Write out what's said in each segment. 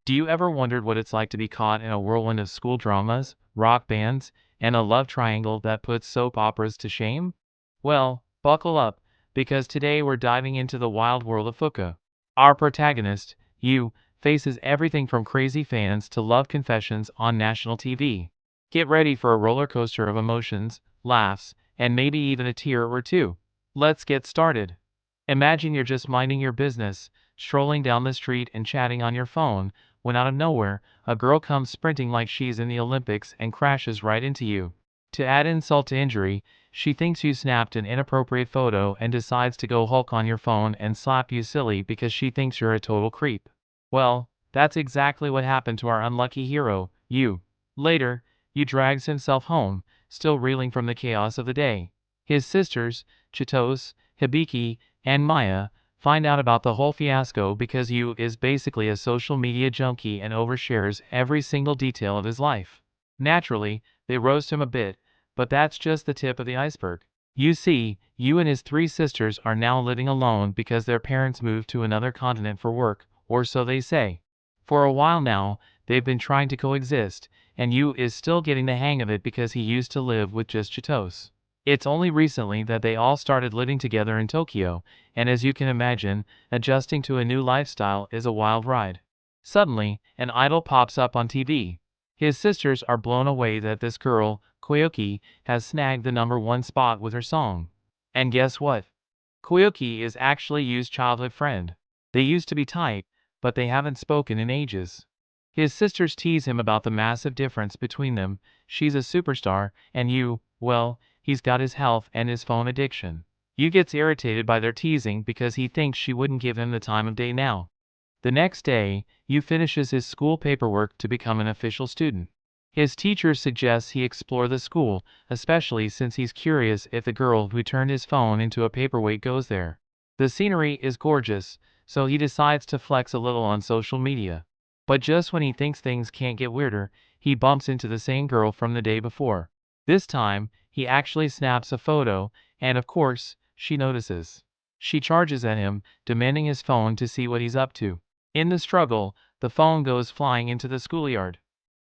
Do you ever wondered what it's like to be caught in a whirlwind of school dramas, rock bands, and a love triangle that puts soap operas to shame? Well, buckle up, because today we're diving into the wild world of Fuka. Our protagonist, Yu, faces everything from crazy fans to love confessions on national TV. Get ready for a roller coaster of emotions, laughs, and maybe even a tear or two. Let's get started. Imagine you're just minding your business, strolling down the street and chatting on your phone, when out of nowhere, a girl comes sprinting like she's in the Olympics and crashes right into you. To add insult to injury, she thinks you snapped an inappropriate photo and decides to go Hulk on your phone and slap you silly because she thinks you're a total creep. Well, that's exactly what happened to our unlucky hero, Yu. Later, Yu drags himself home, still reeling from the chaos of the day. His sisters, Chitose, Hibiki, and Maya, find out about the whole fiasco because Yu is basically a social media junkie and overshares every single detail of his life. Naturally, they roast him a bit, but that's just the tip of the iceberg. You see, Yu and his three sisters are now living alone because their parents moved to another continent for work, or so they say. For a while now, they've been trying to coexist, and Yu is still getting the hang of it because he used to live with just Chitose. It's only recently that they all started living together in Tokyo, and as you can imagine, adjusting to a new lifestyle is a wild ride. Suddenly, an idol pops up on TV. His sisters are blown away that this girl, Koyuki, has snagged the #1 spot with her song. And guess what? Koyuki is actually Yu's childhood friend. They used to be tight, but they haven't spoken in ages. His sisters tease him about the massive difference between them. She's a superstar, and Yu, well, he's got his health and his phone addiction. Yu gets irritated by their teasing because he thinks she wouldn't give him the time of day now. The next day, Yu finishes his school paperwork to become an official student. His teacher suggests he explore the school, especially since he's curious if the girl who turned his phone into a paperweight goes there. The scenery is gorgeous, so he decides to flex a little on social media. But just when he thinks things can't get weirder, he bumps into the same girl from the day before. This time, he actually snaps a photo, and of course, she notices. She charges at him, demanding his phone to see what he's up to. In the struggle, the phone goes flying into the schoolyard.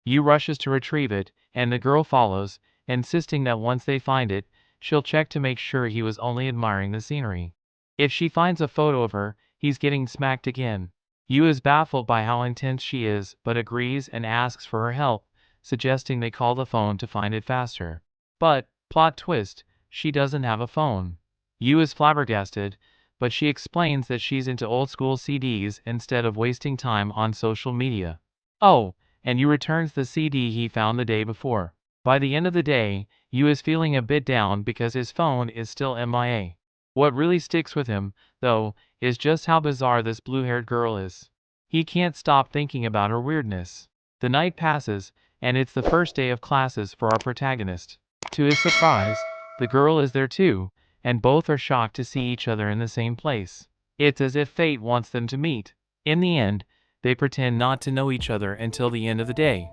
Yu rushes to retrieve it, and the girl follows, insisting that once they find it, she'll check to make sure he was only admiring the scenery. If she finds a photo of her, he's getting smacked again. Yu is baffled by how intense she is, but agrees and asks for her help, suggesting they call the phone to find it faster. But, plot twist, she doesn't have a phone. Yu is flabbergasted, but she explains that she's into old school CDs instead of wasting time on social media. Oh, and Yu returns the CD he found the day before. By the end of the day, Yu is feeling a bit down because his phone is still MIA. What really sticks with him, though, is just how bizarre this blue-haired girl is. He can't stop thinking about her weirdness. The night passes, and it's the first day of classes for our protagonist. To his surprise, the girl is there too, and both are shocked to see each other in the same place. It's as if fate wants them to meet. In the end, they pretend not to know each other until the end of the day.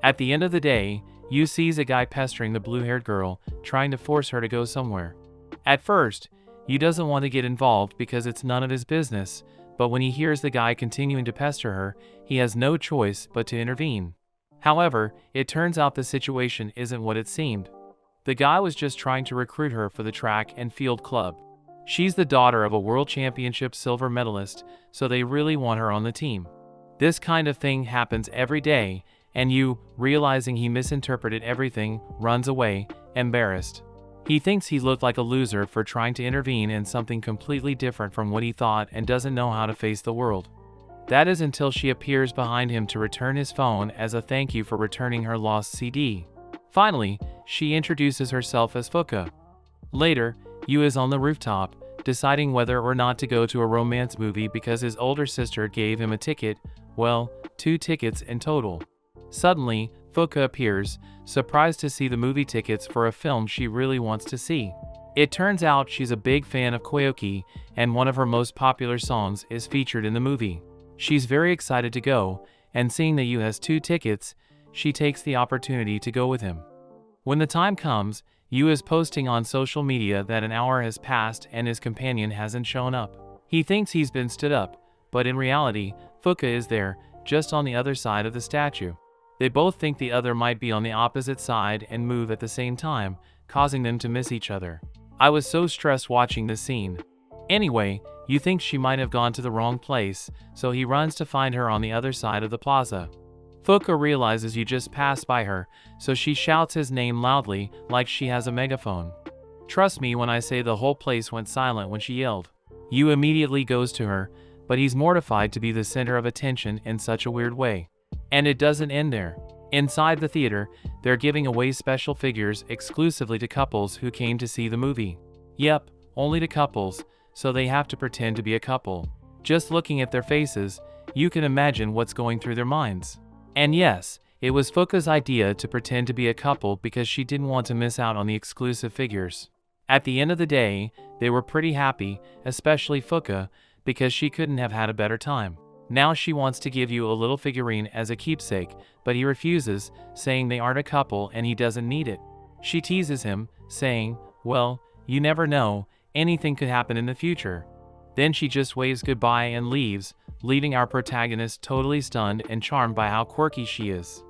At the end of the day, Yu sees a guy pestering the blue-haired girl, trying to force her to go somewhere. At first, Yu doesn't want to get involved because it's none of his business, but when he hears the guy continuing to pester her, he has no choice but to intervene. However, it turns out the situation isn't what it seemed. The guy was just trying to recruit her for the track and field club. She's the daughter of a world championship silver medalist, so they really want her on the team. This kind of thing happens every day, and Yu, realizing he misinterpreted everything, runs away, embarrassed. He thinks he looked like a loser for trying to intervene in something completely different from what he thought and doesn't know how to face the world. That is until she appears behind him to return his phone as a thank you for returning her lost CD. Finally, she introduces herself as Fuka. Later, Yu is on the rooftop, deciding whether or not to go to a romance movie because his older sister gave him a ticket, well, 2 tickets in total. Suddenly, Fuka appears, surprised to see the movie tickets for a film she really wants to see. It turns out she's a big fan of Koyuki, and one of her most popular songs is featured in the movie. She's very excited to go, and seeing that Yu has 2 tickets, she takes the opportunity to go with him. When the time comes, Yu is posting on social media that an hour has passed and his companion hasn't shown up. He thinks he's been stood up, but in reality, Fuka is there, just on the other side of the statue. They both think the other might be on the opposite side and move at the same time, causing them to miss each other. I was so stressed watching this scene. Anyway, you think she might have gone to the wrong place, so he runs to find her on the other side of the plaza. Fuka realizes you just passed by her, so she shouts his name loudly, like she has a megaphone. Trust me when I say the whole place went silent when she yelled. Yu immediately goes to her, but he's mortified to be the center of attention in such a weird way. And it doesn't end there. Inside the theater, they're giving away special figures exclusively to couples who came to see the movie. Yep, only to couples, so they have to pretend to be a couple. Just looking at their faces, you can imagine what's going through their minds. And yes, it was Fuka's idea to pretend to be a couple because she didn't want to miss out on the exclusive figures. At the end of the day, they were pretty happy, especially Fuka, because she couldn't have had a better time. Now she wants to give you a little figurine as a keepsake, but he refuses, saying they aren't a couple and he doesn't need it. She teases him, saying, well, you never know, anything could happen in the future. Then she just waves goodbye and leaves, leaving our protagonist totally stunned and charmed by how quirky she is.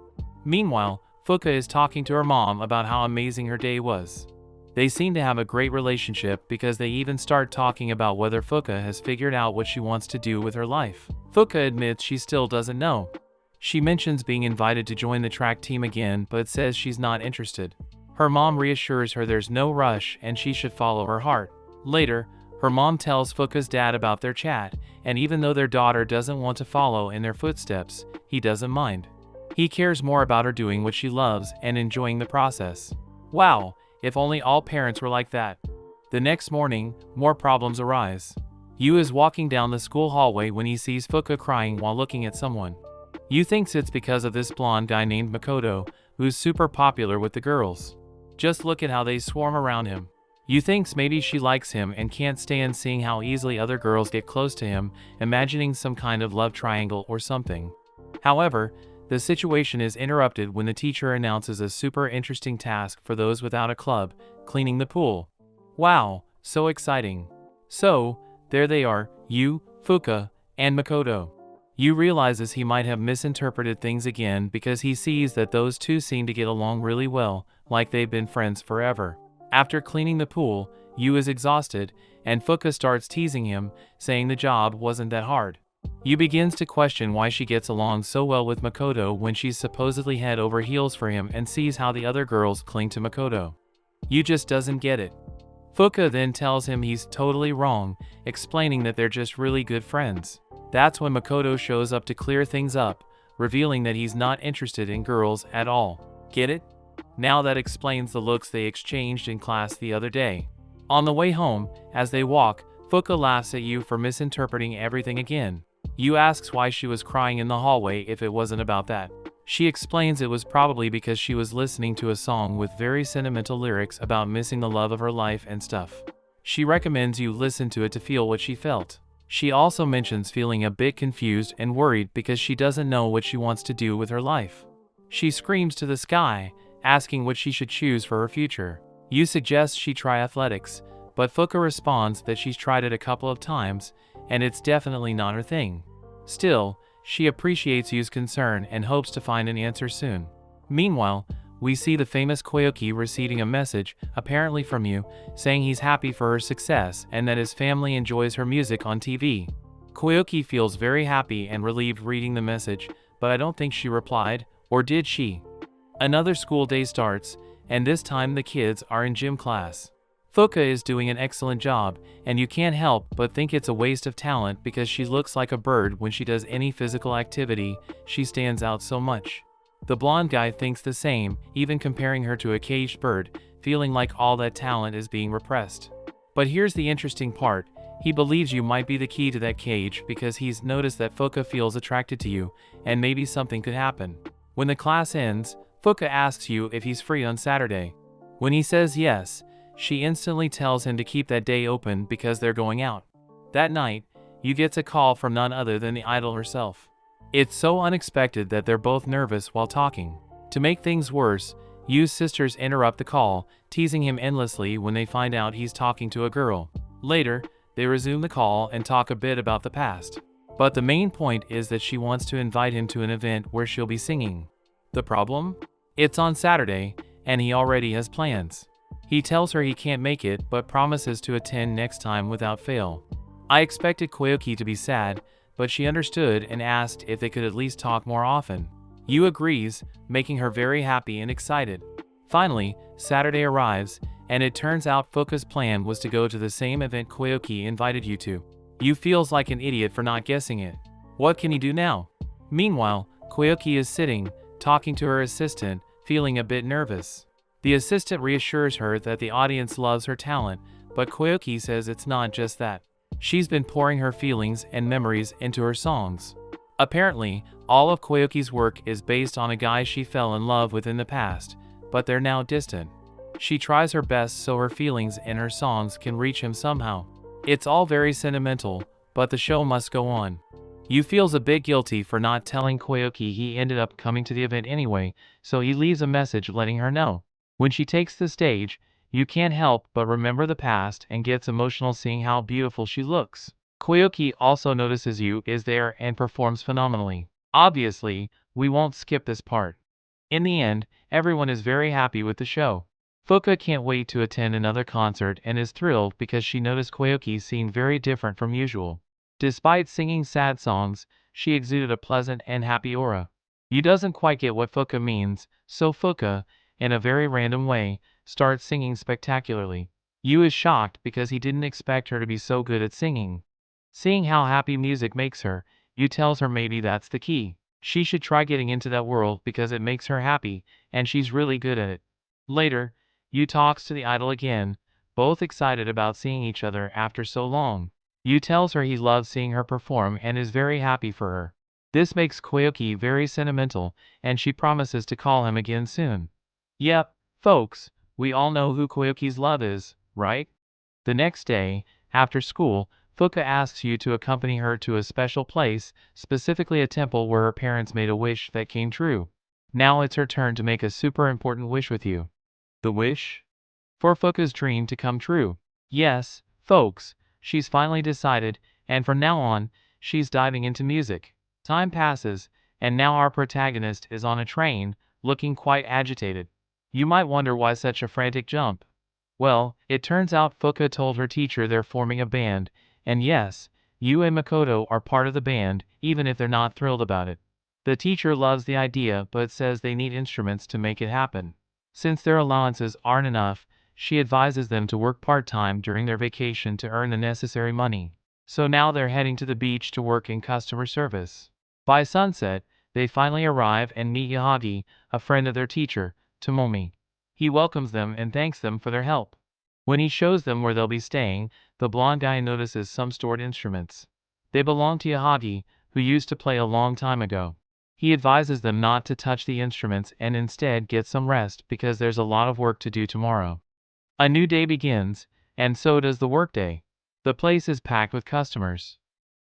Meanwhile, Fuka is talking to her mom about how amazing her day was. They seem to have a great relationship because they even start talking about whether Fuka has figured out what she wants to do with her life. Fuka admits she still doesn't know. She mentions being invited to join the track team again, but says she's not interested. Her mom reassures her there's no rush and she should follow her heart. Later, her mom tells Fuka's dad about their chat, and even though their daughter doesn't want to follow in their footsteps, he doesn't mind. He cares more about her doing what she loves and enjoying the process. Wow, if only all parents were like that. The next morning, more problems arise. Yu is walking down the school hallway when he sees Fuka crying while looking at someone. Yu thinks it's because of this blonde guy named Makoto, who's super popular with the girls. Just look at how they swarm around him. Yu thinks maybe she likes him and can't stand seeing how easily other girls get close to him, imagining some kind of love triangle or something. However, the situation is interrupted when the teacher announces a super interesting task for those without a club, cleaning the pool. Wow, so exciting. So, there they are, Yu, Fuka, and Makoto. Yu realizes he might have misinterpreted things again because he sees that those two seem to get along really well, like they've been friends forever. After cleaning the pool, Yu is exhausted, and Fuka starts teasing him, saying the job wasn't that hard. Yu begins to question why she gets along so well with Makoto when she's supposedly head over heels for him and sees how the other girls cling to Makoto. Yu just doesn't get it. Fuka then tells him he's totally wrong, explaining that they're just really good friends. That's when Makoto shows up to clear things up, revealing that he's not interested in girls at all. Get it? Now that explains the looks they exchanged in class the other day. On the way home, as they walk, Fuka laughs at Yu for misinterpreting everything again. Yu asks why she was crying in the hallway if it wasn't about that. She explains it was probably because she was listening to a song with very sentimental lyrics about missing the love of her life and stuff. She recommends you listen to it to feel what she felt. She also mentions feeling a bit confused and worried because she doesn't know what she wants to do with her life. She screams to the sky, asking what she should choose for her future. Yu suggests she try athletics, but Fuka responds that she's tried it a couple of times, and it's definitely not her thing. Still, she appreciates Yu's concern and hopes to find an answer soon. Meanwhile, we see the famous Koyuki receiving a message, apparently from Yu, saying he's happy for her success and that his family enjoys her music on TV. Koyuki feels very happy and relieved reading the message, but I don't think she replied, or did she? Another school day starts, and this time the kids are in gym class. Fuka is doing an excellent job, and you can't help but think it's a waste of talent because she looks like a bird when she does any physical activity. She stands out so much. The blonde guy thinks the same, even comparing her to a caged bird, feeling like all that talent is being repressed. But here's the interesting part. He believes you might be the key to that cage because he's noticed that Fuka feels attracted to you, and maybe something could happen. When the class ends, Fuka asks Yu if he's free on Saturday. When he says yes, she instantly tells him to keep that day open because they're going out. That night, Yu gets a call from none other than the idol herself. It's so unexpected that they're both nervous while talking. To make things worse, Yu's sisters interrupt the call, teasing him endlessly when they find out he's talking to a girl. Later, they resume the call and talk a bit about the past. But the main point is that she wants to invite him to an event where she'll be singing. The problem? It's on Saturday, and he already has plans. He tells her he can't make it but promises to attend next time without fail. I expected Koyuki to be sad, but she understood and asked if they could at least talk more often. Yu agrees, making her very happy and excited. Finally, Saturday arrives, and it turns out Fuka's plan was to go to the same event Koyuki invited you to. Yu feels like an idiot for not guessing it. What can he do now? Meanwhile, Koyuki is sitting, talking to her assistant, feeling a bit nervous. The assistant reassures her that the audience loves her talent, but Koyuki says it's not just that. She's been pouring her feelings and memories into her songs. Apparently, all of Koyuki's work is based on a guy she fell in love with in the past, but they're now distant. She tries her best so her feelings and her songs can reach him somehow. It's all very sentimental, but the show must go on. Yu feels a bit guilty for not telling Koyuki he ended up coming to the event anyway, so he leaves a message letting her know. When she takes the stage, you can't help but remember the past and gets emotional seeing how beautiful she looks. Koyuki also notices Yu is there and performs phenomenally. Obviously, we won't skip this part. In the end, everyone is very happy with the show. Fuka can't wait to attend another concert and is thrilled because she noticed Koyuki seemed very different from usual. Despite singing sad songs, she exuded a pleasant and happy aura. Yu doesn't quite get what Fuka means, so Fuka, in a very random way, starts singing spectacularly. Yu is shocked because he didn't expect her to be so good at singing. Seeing how happy music makes her, Yu tells her maybe that's the key. She should try getting into that world because it makes her happy, and she's really good at it. Later, Yu talks to the idol again, both excited about seeing each other after so long. Yu tells her he loves seeing her perform and is very happy for her. This makes Koyuki very sentimental, and she promises to call him again soon. Yep, folks, we all know who Koyuki's love is, right? The next day, after school, Fuka asks you to accompany her to a special place, specifically a temple where her parents made a wish that came true. Now it's her turn to make a super important wish with you. The wish? For Fuka's dream to come true. Yes, folks, she's finally decided, and from now on, she's diving into music. Time passes, and now our protagonist is on a train, looking quite agitated. You might wonder why such a frantic jump. Well, it turns out Fuka told her teacher they're forming a band, and yes, Yu and Makoto are part of the band, even if they're not thrilled about it. The teacher loves the idea but says they need instruments to make it happen. Since their allowances aren't enough, she advises them to work part-time during their vacation to earn the necessary money. So now they're heading to the beach to work in customer service. By sunset, they finally arrive and meet Yahagi, a friend of their teacher, Tomomi. He welcomes them and thanks them for their help. When he shows them where they'll be staying, the blonde guy notices some stored instruments. They belong to Yahagi, who used to play a long time ago. He advises them not to touch the instruments and instead get some rest because there's a lot of work to do tomorrow. A new day begins, and so does the workday. The place is packed with customers.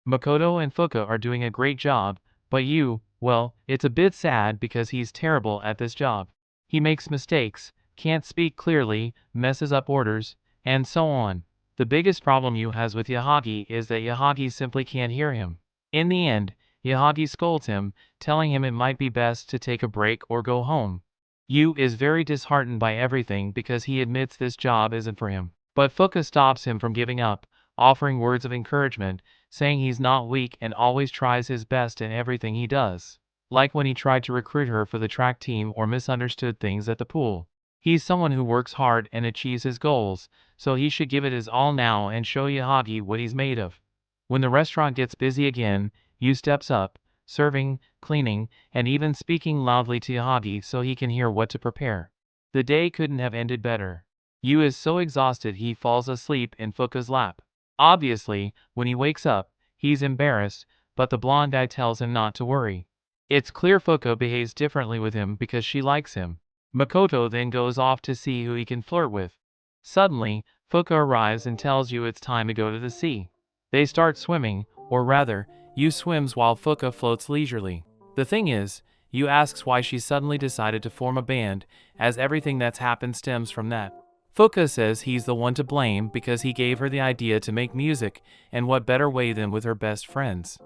Makoto and Fuka are doing a great job, but Yu, well, it's a bit sad because he's terrible at this job. He makes mistakes, can't speak clearly, messes up orders, and so on. The biggest problem Yu has with Yahagi is that Yahagi simply can't hear him. In the end, Yahagi scolds him, telling him it might be best to take a break or go home. Yu is very disheartened by everything because he admits this job isn't for him. But Fuka stops him from giving up, offering words of encouragement, saying he's not weak and always tries his best in everything he does. Like when he tried to recruit her for the track team or misunderstood things at the pool. He's someone who works hard and achieves his goals, so he should give it his all now and show Yahagi what he's made of. When the restaurant gets busy again, Yu steps up, serving, cleaning, and even speaking loudly to Yahagi so he can hear what to prepare. The day couldn't have ended better. Yu is so exhausted he falls asleep in Fuka's lap. Obviously, when he wakes up, he's embarrassed, but the blonde guy tells him not to worry. It's clear Fuka behaves differently with him because she likes him. Makoto then goes off to see who he can flirt with. Suddenly, Fuka arrives and tells Yu it's time to go to the sea. They start swimming, or rather, Yu swims while Fuka floats leisurely. The thing is, Yu asks why she suddenly decided to form a band, as everything that's happened stems from that. Fuka says he's the one to blame because he gave her the idea to make music, and what better way than with her best friends.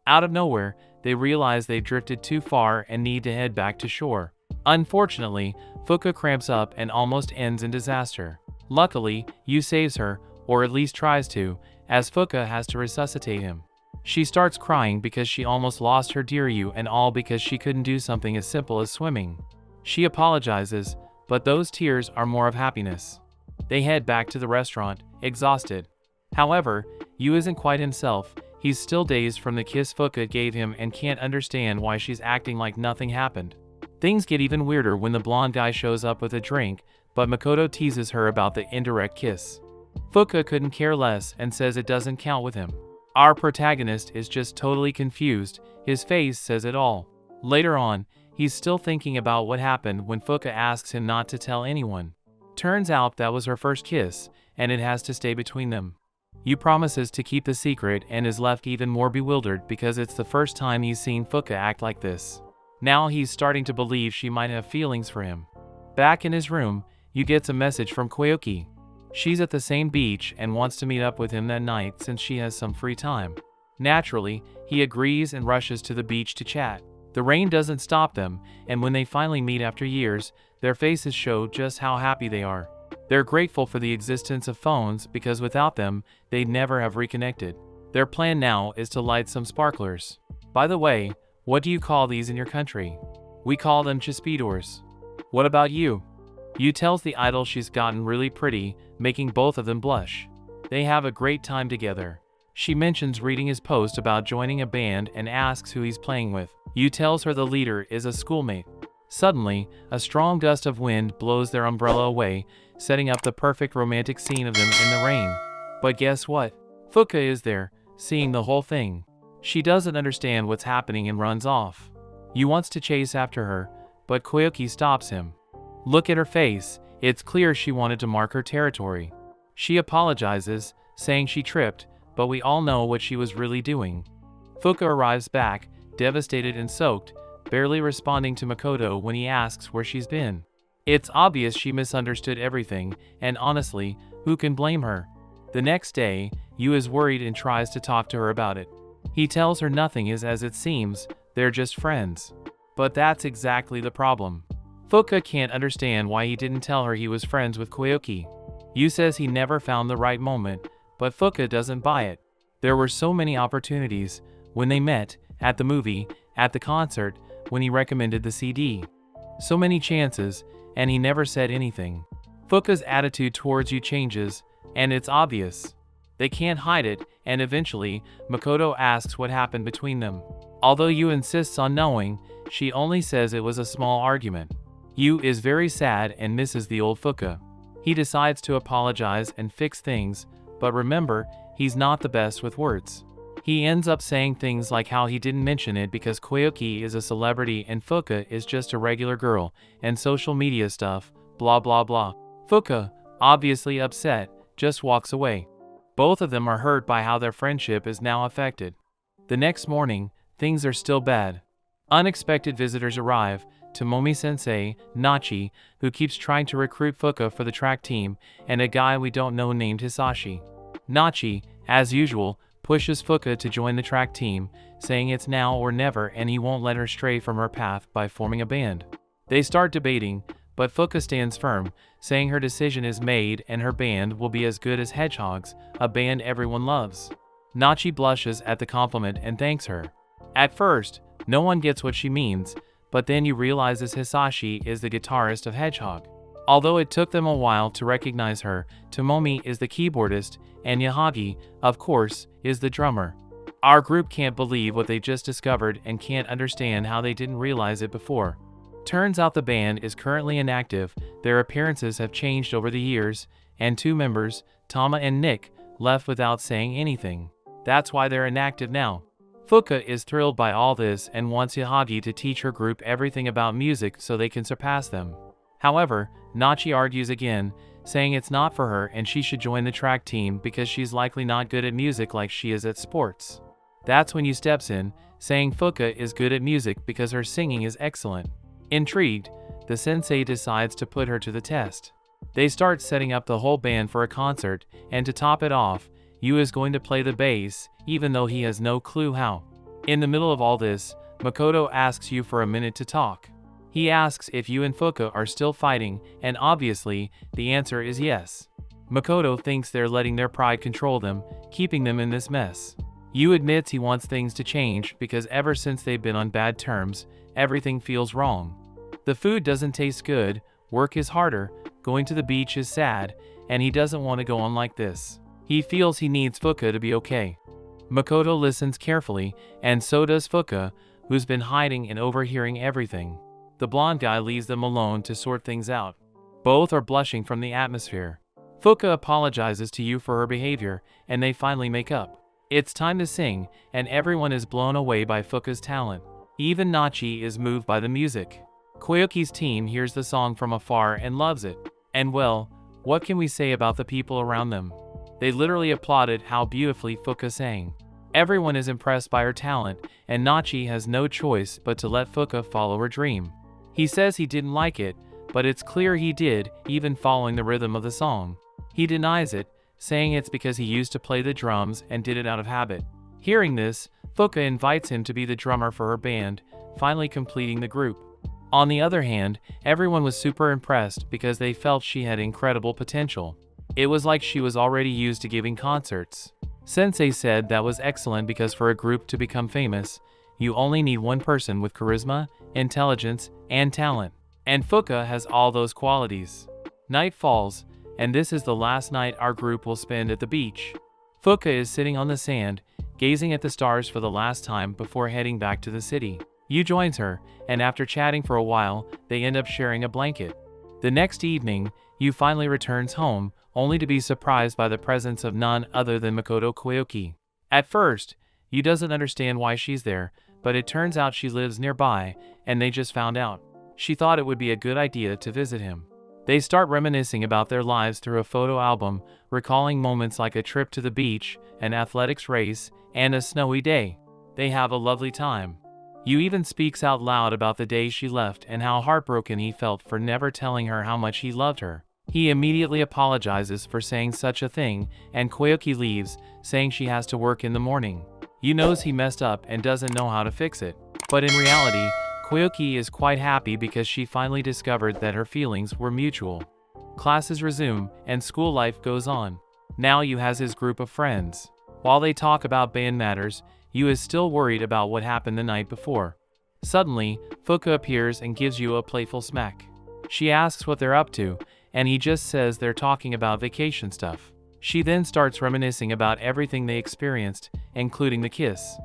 Out of nowhere, they realize they've drifted too far and need to head back to shore. Unfortunately, Fuka cramps up and almost ends in disaster. Luckily, Yu saves her, or at least tries to, as Fuka has to resuscitate him. She starts crying because she almost lost her dear Yu, and all because she couldn't do something as simple as swimming. She apologizes, but those tears are more of happiness. They head back to the restaurant, exhausted. However, Yu isn't quite himself. He's still dazed from the kiss Fuka gave him and can't understand why she's acting like nothing happened. Things get even weirder when the blonde guy shows up with a drink, but Makoto teases her about the indirect kiss. Fuka couldn't care less and says it doesn't count with him. Our protagonist is just totally confused. His face says it all. Later on, he's still thinking about what happened when Fuka asks him not to tell anyone. Turns out that was her first kiss, and it has to stay between them. Yu promises to keep the secret and is left even more bewildered because it's the first time he's seen Fuka act like this. Now he's starting to believe she might have feelings for him. Back in his room, Yu gets a message from Koyuki. She's at the same beach and wants to meet up with him that night since she has some free time. Naturally, he agrees and rushes to the beach to chat. The rain doesn't stop them, and when they finally meet after years, their faces show just how happy they are. They're grateful for the existence of phones because without them, they'd never have reconnected. Their plan now is to light some sparklers. By the way, what do you call these in your country? We call them chispidors. What about you? Yu tells the idol she's gotten really pretty, making both of them blush. They have a great time together. She mentions reading his post about joining a band and asks who he's playing with. Yu tells her the leader is a schoolmate. Suddenly, a strong gust of wind blows their umbrella away, setting up the perfect romantic scene of them in the rain. But guess what? Fuka is there, seeing the whole thing. She doesn't understand what's happening and runs off. Yu wants to chase after her, but Koyuki stops him. Look at her face, it's clear she wanted to mark her territory. She apologizes, saying she tripped, but we all know what she was really doing. Fuka arrives back, devastated and soaked, barely responding to Makoto when he asks where she's been. It's obvious she misunderstood everything, and honestly, who can blame her? The next day, Yu is worried and tries to talk to her about it. He tells her nothing is as it seems, they're just friends. But that's exactly the problem. Fuka can't understand why he didn't tell her he was friends with Koyuki. Yu says he never found the right moment, but Fuka doesn't buy it. There were so many opportunities, when they met, at the movie, at the concert, when he recommended the CD. So many chances, and he never said anything. Fuka's attitude towards Yu changes, and it's obvious. They can't hide it, and eventually, Makoto asks what happened between them. Although Yu insists on knowing, she only says it was a small argument. Yu is very sad and misses the old Fuka. He decides to apologize and fix things, but remember, he's not the best with words. He ends up saying things like how he didn't mention it because Koyuki is a celebrity and Fuka is just a regular girl, and social media stuff, blah blah blah. Fuka, obviously upset, just walks away. Both of them are hurt by how their friendship is now affected. The next morning, things are still bad. Unexpected visitors arrive, Tomomi-sensei, Nachi, who keeps trying to recruit Fuka for the track team, and a guy we don't know named Hisashi. Nachi, as usual, pushes Fuka to join the track team, saying it's now or never and he won't let her stray from her path by forming a band. They start debating, but Fuka stands firm, saying her decision is made and her band will be as good as Hedgehog's, a band everyone loves. Nachi blushes at the compliment and thanks her. At first, no one gets what she means, but then you realizes Hisashi is the guitarist of Hedgehog. Although it took them a while to recognize her, Tomomi is the keyboardist, and Yahagi, of course, is the drummer. Our group can't believe what they just discovered and can't understand how they didn't realize it before. Turns out the band is currently inactive, their appearances have changed over the years, and two members, Tama and Nick, left without saying anything. That's why they're inactive now. Fuka is thrilled by all this and wants Yahagi to teach her group everything about music so they can surpass them. However, Nachi argues again, saying it's not for her and she should join the track team because she's likely not good at music like she is at sports. That's when Yu steps in, saying Fuka is good at music because her singing is excellent. Intrigued, the sensei decides to put her to the test. They start setting up the whole band for a concert, and to top it off, Yu is going to play the bass, even though he has no clue how. In the middle of all this, Makoto asks you for a minute to talk. He asks if you and Fuka are still fighting, and obviously, the answer is yes. Makoto thinks they're letting their pride control them, keeping them in this mess. Yu admits he wants things to change because ever since they've been on bad terms, everything feels wrong. The food doesn't taste good, work is harder, going to the beach is sad, and he doesn't want to go on like this. He feels he needs Fuka to be okay. Makoto listens carefully, and so does Fuka, who's been hiding and overhearing everything. The blonde guy leaves them alone to sort things out. Both are blushing from the atmosphere. Fuka apologizes to Yu for her behavior, and they finally make up. It's time to sing, and everyone is blown away by Fuka's talent. Even Nachi is moved by the music. Koyuki's team hears the song from afar and loves it. And well, what can we say about the people around them? They literally applauded how beautifully Fuka sang. Everyone is impressed by her talent, and Nachi has no choice but to let Fuka follow her dream. He says he didn't like it, but it's clear he did, even following the rhythm of the song. He denies it, saying it's because he used to play the drums and did it out of habit. Hearing this, Fuka invites him to be the drummer for her band, finally completing the group. On the other hand, everyone was super impressed because they felt she had incredible potential. It was like she was already used to giving concerts. Sensei said that was excellent because for a group to become famous, you only need one person with charisma, intelligence, and talent. And Fuka has all those qualities. Night falls, and this is the last night our group will spend at the beach. Fuka is sitting on the sand, gazing at the stars for the last time before heading back to the city. Yu joins her, and after chatting for a while, they end up sharing a blanket. The next evening, Yu finally returns home, only to be surprised by the presence of none other than Makoto Koyuki. At first, Yu doesn't understand why she's there, but it turns out she lives nearby, and they just found out. She thought it would be a good idea to visit him. They start reminiscing about their lives through a photo album, recalling moments like a trip to the beach, an athletics race, and a snowy day. They have a lovely time. Yu even speaks out loud about the day she left and how heartbroken he felt for never telling her how much he loved her. He immediately apologizes for saying such a thing, and Koyuki leaves, saying she has to work in the morning. Yu knows he messed up and doesn't know how to fix it. But in reality, Koyuki is quite happy because she finally discovered that her feelings were mutual. Classes resume, and school life goes on. Now Yu has his group of friends. While they talk about band matters, Yu is still worried about what happened the night before. Suddenly, Fuka appears and gives Yu a playful smack. She asks what they're up to, and he just says they're talking about vacation stuff. She then starts reminiscing about everything they experienced, including the kiss.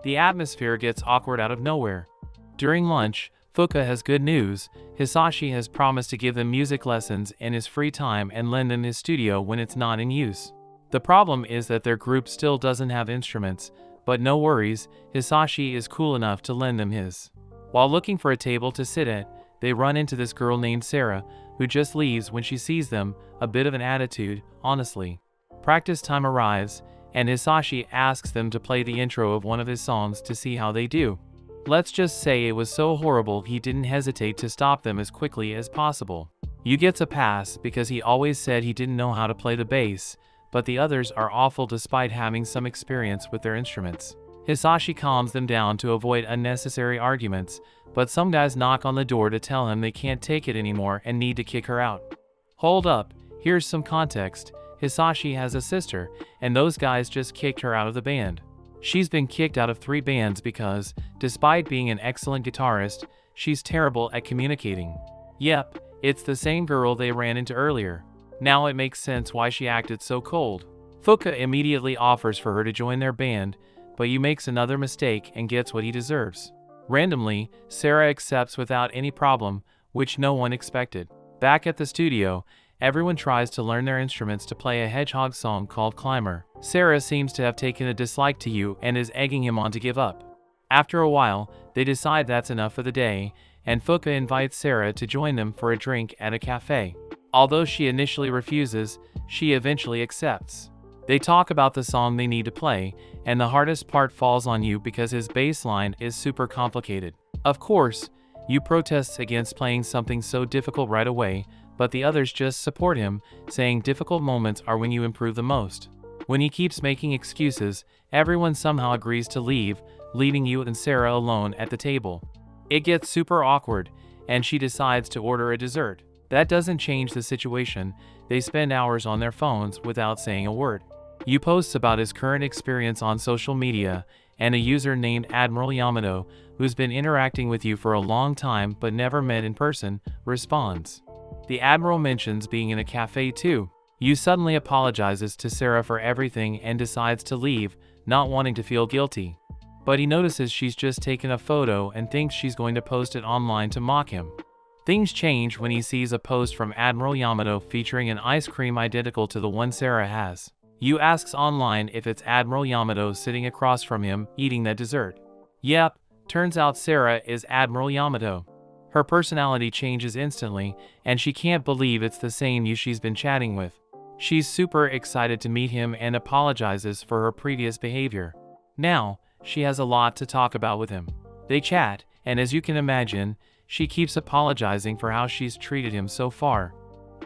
The atmosphere gets awkward out of nowhere. During lunch, Fuka has good news. Hisashi has promised to give them music lessons in his free time and lend them his studio when it's not in use. The problem is that their group still doesn't have instruments, but no worries, Hisashi is cool enough to lend them his. While looking for a table to sit at, they run into this girl named Sarah, who just leaves when she sees them, a bit of an attitude, honestly. Practice time arrives, and Hisashi asks them to play the intro of one of his songs to see how they do. Let's just say it was so horrible he didn't hesitate to stop them as quickly as possible. Yu gets a pass because he always said he didn't know how to play the bass, but the others are awful despite having some experience with their instruments. Hisashi calms them down to avoid unnecessary arguments, but some guys knock on the door to tell him they can't take it anymore and need to kick her out. Hold up, here's some context. Hisashi has a sister, and those guys just kicked her out of the band. She's been kicked out of 3 bands because, despite being an excellent guitarist, she's terrible at communicating. Yep, it's the same girl they ran into earlier. Now it makes sense why she acted so cold. Fuka immediately offers for her to join their band, but Yu makes another mistake and gets what he deserves. Randomly, Sarah accepts without any problem, which no one expected. Back at the studio, everyone tries to learn their instruments to play a Hedgehog song called Climber. Sarah seems to have taken a dislike to Yu and is egging him on to give up. After a while, they decide that's enough for the day, and Fuka invites Sarah to join them for a drink at a cafe. Although she initially refuses, she eventually accepts. They talk about the song they need to play, and the hardest part falls on Yu because his bass line is super complicated. Of course, Yu protests against playing something so difficult right away, but the others just support him, saying difficult moments are when you improve the most. When he keeps making excuses, everyone somehow agrees to leave, leaving you and Sarah alone at the table. It gets super awkward, and she decides to order a dessert. That doesn't change the situation. They spend hours on their phones without saying a word. You posts about his current experience on social media, and a user named Admiral Yamato, who's been interacting with you for a long time but never met in person, responds. The Admiral mentions being in a cafe too. You suddenly apologizes to Sarah for everything and decides to leave, not wanting to feel guilty. But he notices she's just taken a photo and thinks she's going to post it online to mock him. Things change when he sees a post from Admiral Yamato featuring an ice cream identical to the one Sarah has. You asks online if it's Admiral Yamato sitting across from him eating that dessert. Yep, turns out Sarah is Admiral Yamato. Her personality changes instantly, and she can't believe it's the same you she's been chatting with. She's super excited to meet him and apologizes for her previous behavior. Now, she has a lot to talk about with him. They chat, and as you can imagine, she keeps apologizing for how she's treated him so far.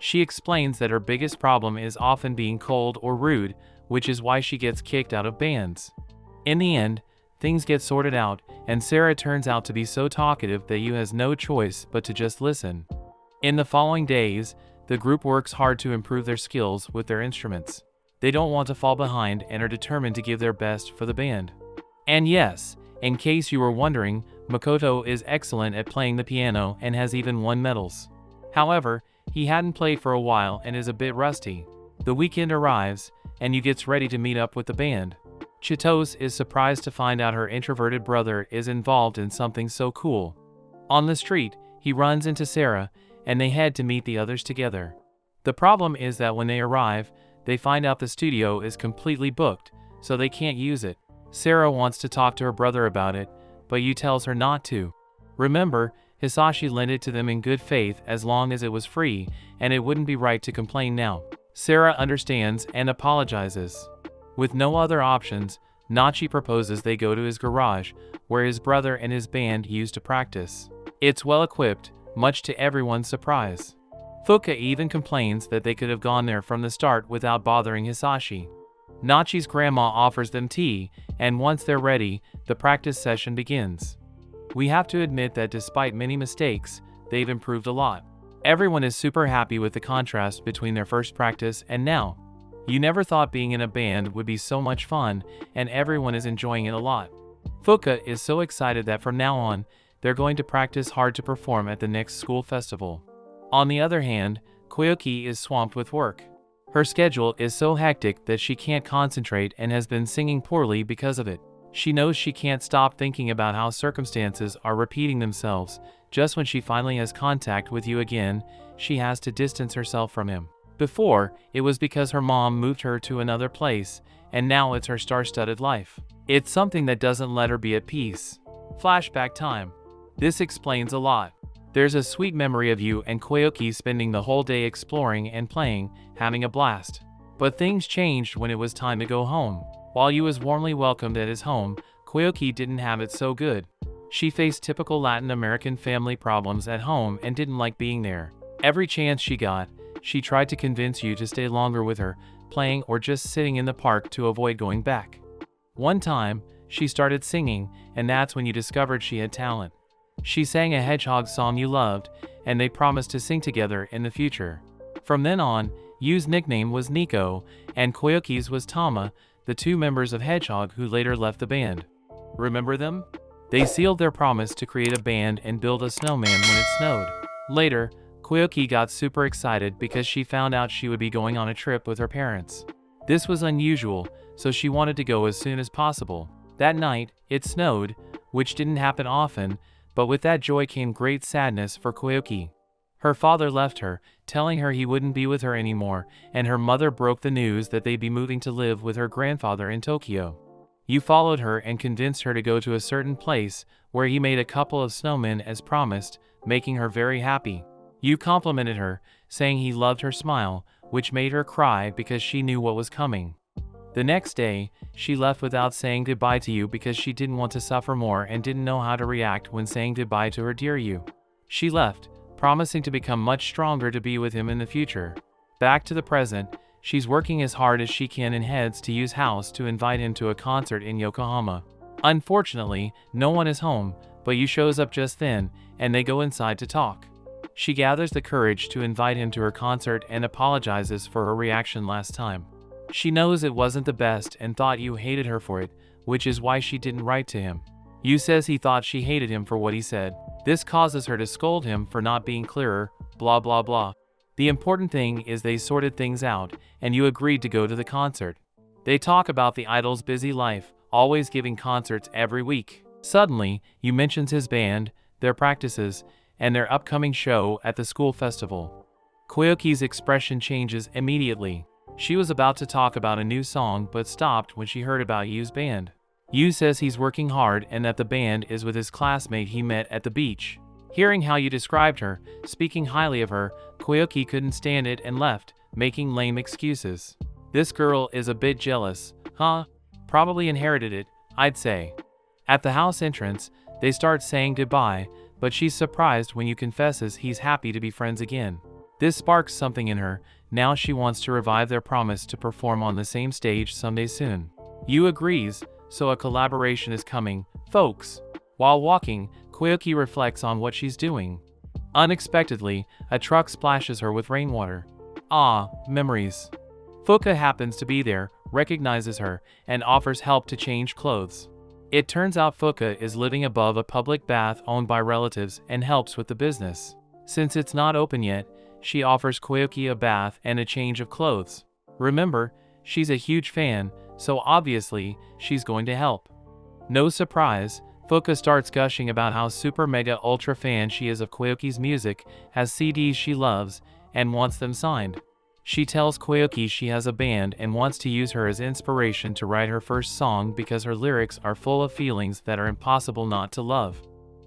She explains that her biggest problem is often being cold or rude, which is why she gets kicked out of bands. In the end, things get sorted out, and Sarah turns out to be so talkative that you has no choice but to just listen. In the following days, the group works hard to improve their skills with their instruments. They don't want to fall behind and are determined to give their best for the band. And yes, in case you were wondering, Makoto is excellent at playing the piano and has even won medals. However, he hadn't played for a while and is a bit rusty. The weekend arrives, and you gets ready to meet up with the band. Chitose is surprised to find out her introverted brother is involved in something so cool. On the street, he runs into Sarah, and they head to meet the others together. The problem is that when they arrive, they find out the studio is completely booked, so they can't use it. Sarah wants to talk to her brother about it, but Yu tells her not to. Remember, Hisashi lent it to them in good faith as long as it was free, and it wouldn't be right to complain now. Sarah understands and apologizes. With no other options, Nachi proposes they go to his garage, where his brother and his band used to practice. It's well equipped, much to everyone's surprise. Fuka even complains that they could have gone there from the start without bothering Hisashi. Nachi's grandma offers them tea, and once they're ready, the practice session begins. We have to admit that despite many mistakes, they've improved a lot. Everyone is super happy with the contrast between their first practice and now. You never thought being in a band would be so much fun, and everyone is enjoying it a lot. Fuka is so excited that from now on, they're going to practice hard to perform at the next school festival. On the other hand, Koyuki is swamped with work. Her schedule is so hectic that she can't concentrate and has been singing poorly because of it. She knows she can't stop thinking about how circumstances are repeating themselves. Just when she finally has contact with you again, she has to distance herself from him. Before, it was because her mom moved her to another place, and now it's her star-studded life. It's something that doesn't let her be at peace. Flashback time. This explains a lot. There's a sweet memory of you and Koyuki spending the whole day exploring and playing, having a blast. But things changed when it was time to go home. While you was warmly welcomed at his home, Koyuki didn't have it so good. She faced typical Latin American family problems at home and didn't like being there. Every chance she got, she tried to convince you to stay longer with her, playing or just sitting in the park to avoid going back. One time, she started singing, and that's when you discovered she had talent. She sang a Hedgehog song you loved, and they promised to sing together in the future. From then on, Yu's nickname was Nico, and Koyuki's was Tama, the two members of Hedgehog who later left the band. Remember them? They sealed their promise to create a band and build a snowman when it snowed. Later, Koyuki got super excited because she found out she would be going on a trip with her parents. This was unusual, so she wanted to go as soon as possible. That night, it snowed, which didn't happen often, but with that joy came great sadness for Koyuki. Her father left her, telling her he wouldn't be with her anymore, and her mother broke the news that they'd be moving to live with her grandfather in Tokyo. You followed her and convinced her to go to a certain place, where he made a couple of snowmen as promised, making her very happy. You complimented her, saying he loved her smile, which made her cry because she knew what was coming. The next day, she left without saying goodbye to you because she didn't want to suffer more and didn't know how to react when saying goodbye to her dear you. She left, promising to become much stronger to be with him in the future. Back to the present, she's working as hard as she can and heads to Yu's house to invite him to a concert in Yokohama. Unfortunately, no one is home, but Yu shows up just then, and they go inside to talk. She gathers the courage to invite him to her concert and apologizes for her reaction last time. She knows it wasn't the best and thought Yu hated her for it, which is why she didn't write to him. Yu says he thought she hated him for what he said. This causes her to scold him for not being clearer, blah blah blah. The important thing is they sorted things out, and Yu agreed to go to the concert. They talk about the idol's busy life, always giving concerts every week. Suddenly, Yu mentions his band, their practices, and their upcoming show at the school festival. Koyuki's expression changes immediately. She was about to talk about a new song but stopped when she heard about Yu's band. Yu says he's working hard and that the band is with his classmate he met at the beach. Hearing how Yu described her, speaking highly of her, Koyuki couldn't stand it and left, making lame excuses. This girl is a bit jealous, huh? Probably inherited it, I'd say. At the house entrance, they start saying goodbye, but she's surprised when Yu confesses he's happy to be friends again. This sparks something in her. Now she wants to revive their promise to perform on the same stage someday soon. Yu agrees, so a collaboration is coming, folks. While walking, Koyuki reflects on what she's doing. Unexpectedly, a truck splashes her with rainwater. Ah, memories. Fuka happens to be there, recognizes her, and offers help to change clothes. It turns out Fuka is living above a public bath owned by relatives and helps with the business. Since it's not open yet, she offers Koyuki a bath and a change of clothes. Remember, she's a huge fan, so obviously, she's going to help. No surprise, Fuka starts gushing about how super mega ultra fan she is of Koyuki's music, has CDs she loves, and wants them signed. She tells Koyuki she has a band and wants to use her as inspiration to write her first song because her lyrics are full of feelings that are impossible not to love.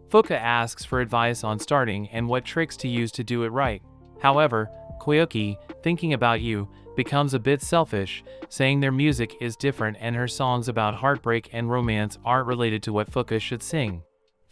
Fuka asks for advice on starting and what tricks to use to do it right. However, Koyuki, thinking about Yu, becomes a bit selfish, saying their music is different and her songs about heartbreak and romance aren't related to what Fuka should sing.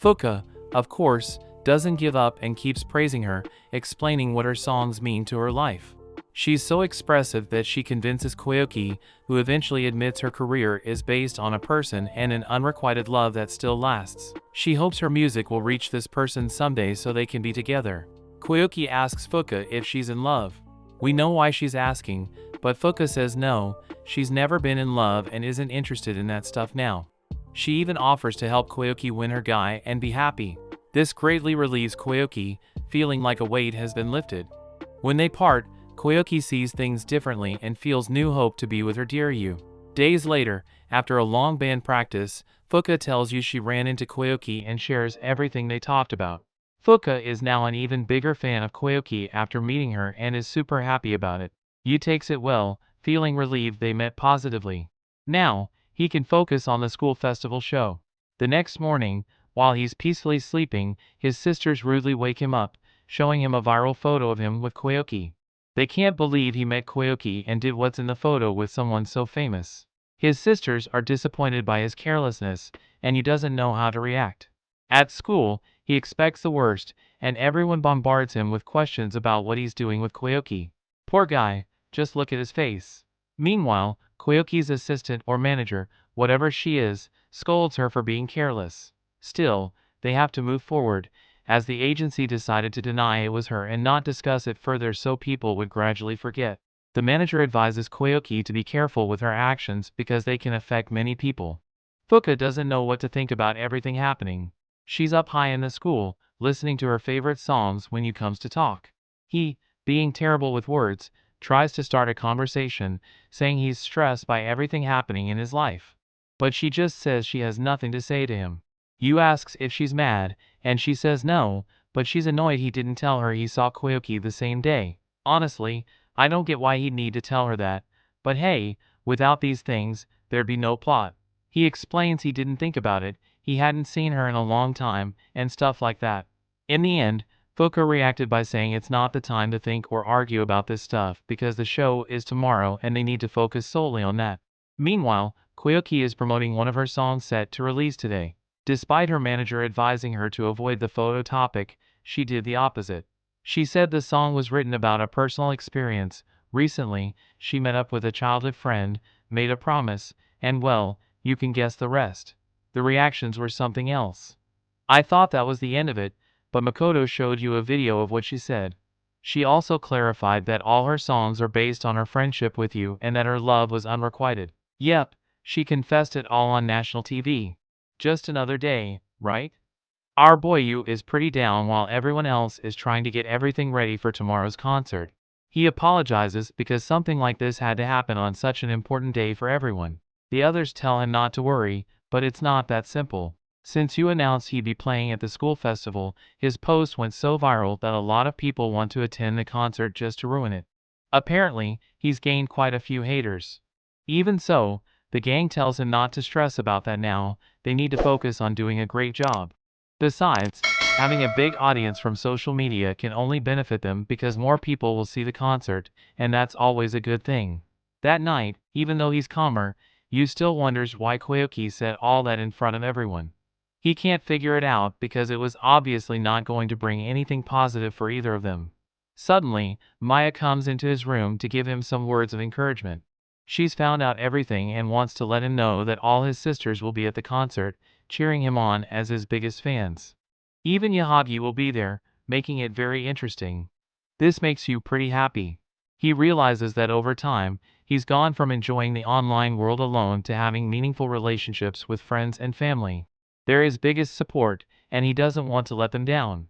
Fuka, of course, doesn't give up and keeps praising her, explaining what her songs mean to her life. She's so expressive that she convinces Koyuki, who eventually admits her career is based on a person and an unrequited love that still lasts. She hopes her music will reach this person someday so they can be together. Koyuki asks Fuka if she's in love. We know why she's asking, but Fuka says no, she's never been in love and isn't interested in that stuff now. She even offers to help Koyuki win her guy and be happy. This greatly relieves Koyuki, feeling like a weight has been lifted. When they part, Koyuki sees things differently and feels new hope to be with her dear Yu. Days later, after a long band practice, Fuka tells Yu she ran into Koyuki and shares everything they talked about. Fuka is now an even bigger fan of Koyuki after meeting her and is super happy about it. Yu takes it well, feeling relieved they met positively. Now, he can focus on the school festival show. The next morning, while he's peacefully sleeping, his sisters rudely wake him up, showing him a viral photo of him with Koyuki. They can't believe he met Koyuki and did what's in the photo with someone so famous. His sisters are disappointed by his carelessness, and he doesn't know how to react. At school, he expects the worst, and everyone bombards him with questions about what he's doing with Koyuki. Poor guy, just look at his face. Meanwhile, Koyuki's assistant or manager, whatever she is, scolds her for being careless. Still, they have to move forward, as the agency decided to deny it was her and not discuss it further so people would gradually forget. The manager advises Koyuki to be careful with her actions because they can affect many people. Fuka doesn't know what to think about everything happening. She's up high in the school, listening to her favorite songs when Yu comes to talk. He, being terrible with words, tries to start a conversation, saying he's stressed by everything happening in his life. But she just says she has nothing to say to him. Yu asks if she's mad, and she says no, but she's annoyed he didn't tell her he saw Koyuki the same day. Honestly, I don't get why he'd need to tell her that, but hey, without these things, there'd be no plot. He explains he didn't think about it, he hadn't seen her in a long time, and stuff like that. In the end, Fuka reacted by saying it's not the time to think or argue about this stuff because the show is tomorrow and they need to focus solely on that. Meanwhile, Koyuki is promoting one of her songs set to release today. Despite her manager advising her to avoid the photo topic, she did the opposite. She said the song was written about a personal experience. Recently, she met up with a childhood friend, made a promise, and well, you can guess the rest. the reactions were something else. I thought that was the end of it, but Makoto showed you a video of what she said. She also clarified that all her songs are based on her friendship with you and that her love was unrequited. Yep, she confessed it all on national TV. Just another day, right? Our boy Yu is pretty down while everyone else is trying to get everything ready for tomorrow's concert. He apologizes because something like this had to happen on such an important day for everyone. The others tell him not to worry, but it's not that simple. Since Yu announced he'd be playing at the school festival, his post went so viral that a lot of people want to attend the concert just to ruin it. Apparently, he's gained quite a few haters. Even so, the gang tells him not to stress about that now, they need to focus on doing a great job. Besides, having a big audience from social media can only benefit them because more people will see the concert, and that's always a good thing. That night, even though he's calmer, Yu still wonders why Koyuki said all that in front of everyone. He can't figure it out because it was obviously not going to bring anything positive for either of them. Suddenly, Maya comes into his room to give him some words of encouragement. She's found out everything and wants to let him know that all his sisters will be at the concert, cheering him on as his biggest fans. Even Yahagi will be there, making it very interesting. This makes you pretty happy. He realizes that over time, he's gone from enjoying the online world alone to having meaningful relationships with friends and family. They're his biggest support, and he doesn't want to let them down.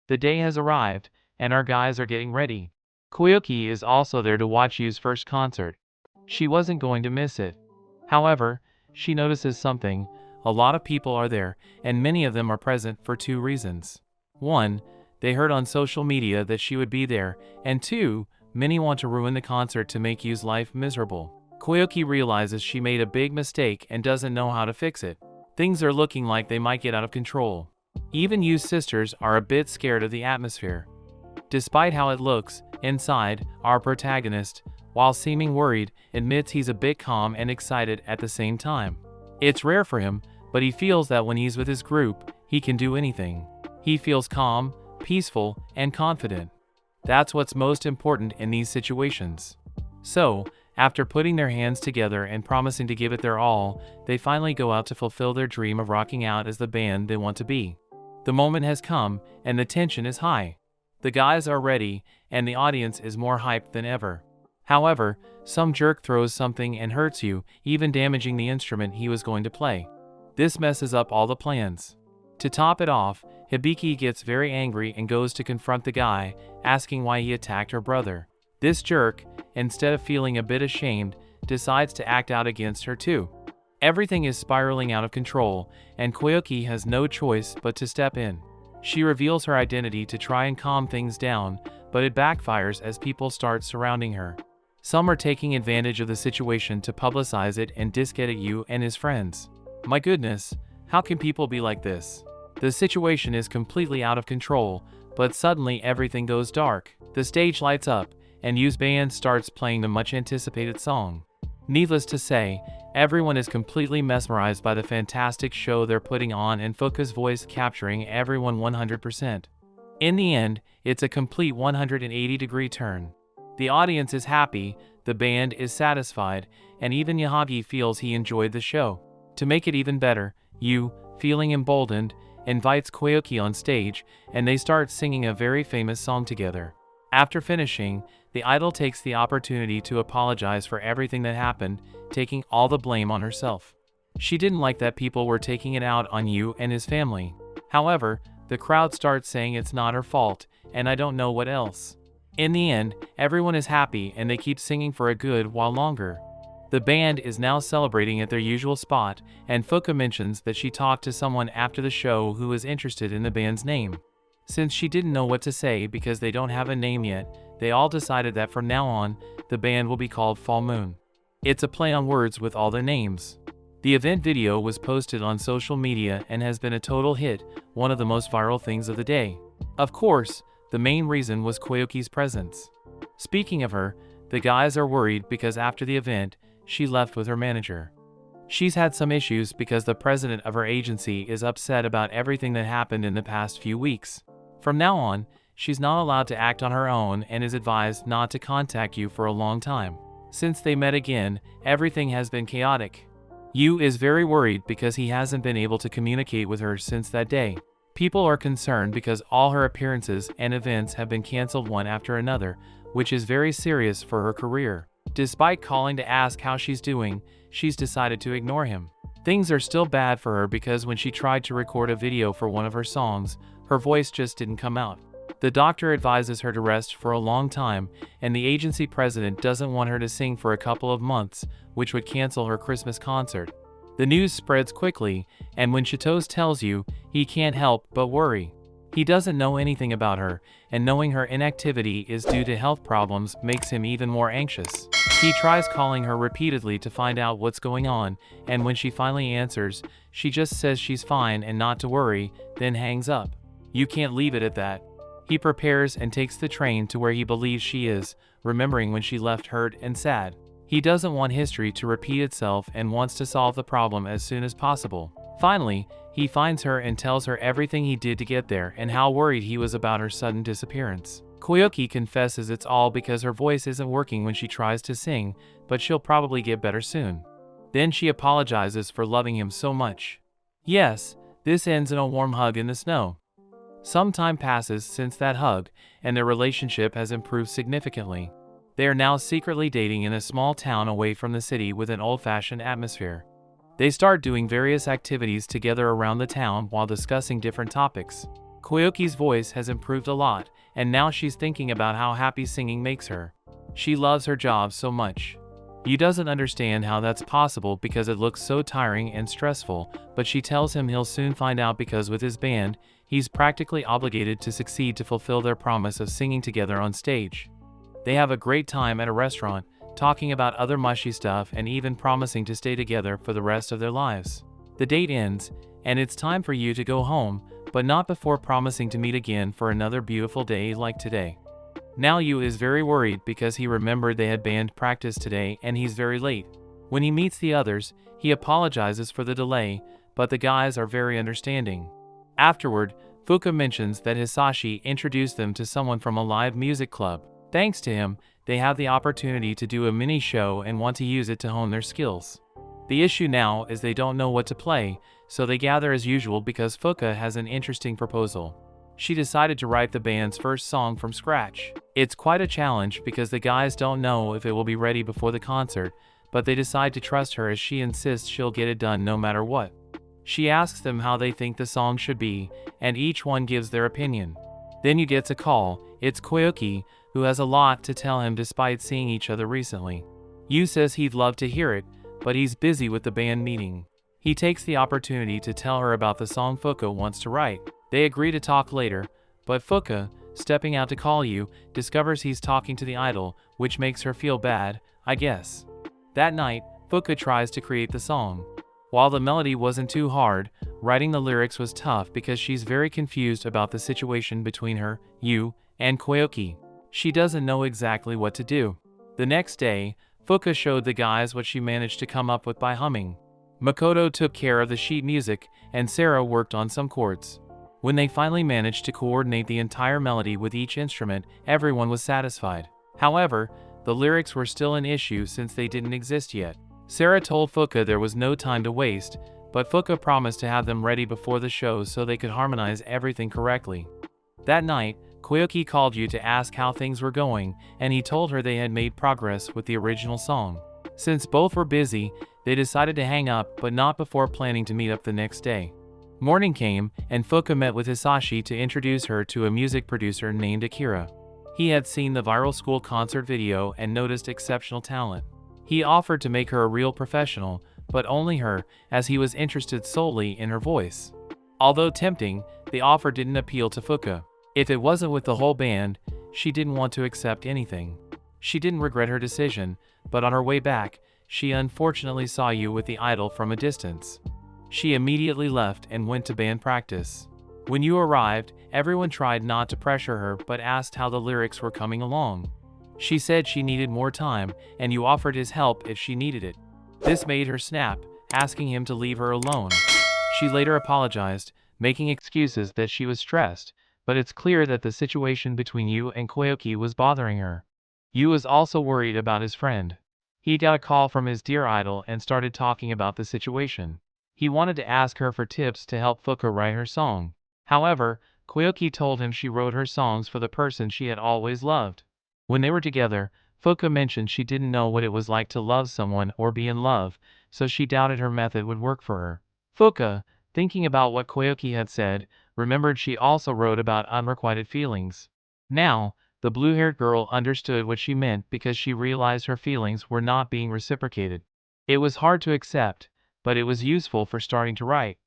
The day has arrived, and our guys are getting ready. Koyuki is also there to watch Yu's first concert. She wasn't going to miss it. However, she notices something. A lot of people are there, and many of them are present for two reasons. One, they heard on social media that she would be there, and two, many want to ruin the concert to make Yu's life miserable. Koyuki realizes she made a big mistake and doesn't know how to fix it. Things are looking like they might get out of control. Even Yu's sisters are a bit scared of the atmosphere. Despite how it looks, inside, our protagonist, while seeming worried, admits he's a bit calm and excited at the same time. It's rare for him, but he feels that when he's with his group, he can do anything. He feels calm, peaceful, and confident. That's what's most important in these situations. So, after putting their hands together and promising to give it their all, they finally go out to fulfill their dream of rocking out as the band they want to be. The moment has come, and the tension is high. The guys are ready, and the audience is more hyped than ever. However, some jerk throws something and hurts you, even damaging the instrument he was going to play. This messes up all the plans. To top it off, Hibiki gets very angry and goes to confront the guy, asking why he attacked her brother. This jerk, instead of feeling a bit ashamed, decides to act out against her too. Everything is spiraling out of control, and Koyuki has no choice but to step in. She reveals her identity to try and calm things down, but it backfires as people start surrounding her. Some are taking advantage of the situation to publicize it and discredit Yu and his friends. My goodness, how can people be like this? The situation is completely out of control, but suddenly everything goes dark. The stage lights up, and Yu's band starts playing the much-anticipated song. Needless to say, everyone is completely mesmerized by the fantastic show they're putting on and Fuka's voice capturing everyone 100%. In the end, it's a complete 180-degree turn. The audience is happy, the band is satisfied, and even Yahagi feels he enjoyed the show. To make it even better, Yu, feeling emboldened, invites Koyuki on stage, and they start singing a very famous song together. After finishing, the idol takes the opportunity to apologize for everything that happened, taking all the blame on herself. She didn't like that people were taking it out on Yu and his family. However, the crowd starts saying it's not her fault, and I don't know what else. In the end, everyone is happy and they keep singing for a good while longer. The band is now celebrating at their usual spot, and Fuka mentions that she talked to someone after the show who was interested in the band's name. Since she didn't know what to say because they don't have a name yet, they all decided that from now on, the band will be called Full Moon. It's a play on words with all the names. The event video was posted on social media and has been a total hit, one of the most viral things of the day. Of course, the main reason was Koyuki's presence. Speaking of her, the guys are worried because after the event, she left with her manager. She's had some issues because the president of her agency is upset about everything that happened in the past few weeks. From now on, she's not allowed to act on her own and is advised not to contact you for a long time. Since they met again, everything has been chaotic. Yu is very worried because he hasn't been able to communicate with her since that day. People are concerned because all her appearances and events have been cancelled one after another, which is very serious for her career. Despite calling to ask how she's doing, she's decided to ignore him. Things are still bad for her because when she tried to record a video for one of her songs, her voice just didn't come out. The doctor advises her to rest for a long time, and the agency president doesn't want her to sing for a couple of months, which would cancel her Christmas concert. The news spreads quickly, and when Chitos tells you, he can't help but worry. He doesn't know anything about her, and knowing her inactivity is due to health problems makes him even more anxious. He tries calling her repeatedly to find out what's going on, and when she finally answers, she just says she's fine and not to worry, then hangs up. You can't leave it at that. He prepares and takes the train to where he believes she is, remembering when she left hurt and sad. He doesn't want history to repeat itself and wants to solve the problem as soon as possible. Finally, he finds her and tells her everything he did to get there and how worried he was about her sudden disappearance. Koyuki confesses it's all because her voice isn't working when she tries to sing, but she'll probably get better soon. Then she apologizes for loving him so much. Yes, this ends in a warm hug in the snow. Some time passes since that hug, and their relationship has improved significantly. They are now secretly dating in a small town away from the city with an old-fashioned atmosphere. They start doing various activities together around the town while discussing different topics. Koyuki's voice has improved a lot, and now she's thinking about how happy singing makes her. She loves her job so much. He doesn't understand how that's possible because it looks so tiring and stressful, but she tells him he'll soon find out because with his band, he's practically obligated to succeed to fulfill their promise of singing together on stage. They have a great time at a restaurant, talking about other mushy stuff and even promising to stay together for the rest of their lives. The date ends, and it's time for you to go home, but not before promising to meet again for another beautiful day like today. Now Yu is very worried because he remembered they had band practice today and he's very late. When he meets the others, he apologizes for the delay, but the guys are very understanding. Afterward, Fuka mentions that Hisashi introduced them to someone from a live music club. Thanks to him, they have the opportunity to do a mini show and want to use it to hone their skills. The issue now is they don't know what to play, so they gather as usual because Fuka has an interesting proposal. She decided to write the band's first song from scratch. It's quite a challenge because the guys don't know if it will be ready before the concert, but they decide to trust her as she insists she'll get it done no matter what. She asks them how they think the song should be, and each one gives their opinion. Then you get a call. It's Koyuki, who has a lot to tell him despite seeing each other recently. Yu says he'd love to hear it, but he's busy with the band meeting. He takes the opportunity to tell her about the song Fuka wants to write. They agree to talk later, but Fuka, stepping out to call Yu, discovers he's talking to the idol, which makes her feel bad, I guess. That night, Fuka tries to create the song. While the melody wasn't too hard, writing the lyrics was tough because she's very confused about the situation between her, Yu, and Koyuki. She doesn't know exactly what to do. The next day, Fuka showed the guys what she managed to come up with by humming. Makoto took care of the sheet music, and Sarah worked on some chords. When they finally managed to coordinate the entire melody with each instrument, everyone was satisfied. However, the lyrics were still an issue since they didn't exist yet. Sarah told Fuka there was no time to waste, but Fuka promised to have them ready before the show so they could harmonize everything correctly. That night, Koyuki called Yu to ask how things were going, and he told her they had made progress with the original song. Since both were busy, they decided to hang up, but not before planning to meet up the next day. Morning came, and Fuka met with Hisashi to introduce her to a music producer named Akira. He had seen the viral school concert video and noticed exceptional talent. He offered to make her a real professional, but only her, as he was interested solely in her voice. Although tempting, the offer didn't appeal to Fuka. If it wasn't with the whole band, she didn't want to accept anything. She didn't regret her decision, but on her way back, she unfortunately saw Yu with the idol from a distance. She immediately left and went to band practice. When Yu arrived, everyone tried not to pressure her but asked how the lyrics were coming along. She said she needed more time, and Yu offered his help if she needed it. This made her snap, asking him to leave her alone. She later apologized, making excuses that she was stressed, but it's clear that the situation between Yu and Koyuki was bothering her. Yu is also worried about his friend. He got a call from his dear idol and started talking about the situation. He wanted to ask her for tips to help Fuka write her song. However, Koyuki told him she wrote her songs for the person she had always loved. When they were together, Fuka mentioned she didn't know what it was like to love someone or be in love, so she doubted her method would work for her. Fuka, thinking about what Koyuki had said, remembered she also wrote about unrequited feelings. Now, the blue-haired girl understood what she meant because she realized her feelings were not being reciprocated. It was hard to accept, but it was useful for starting to write.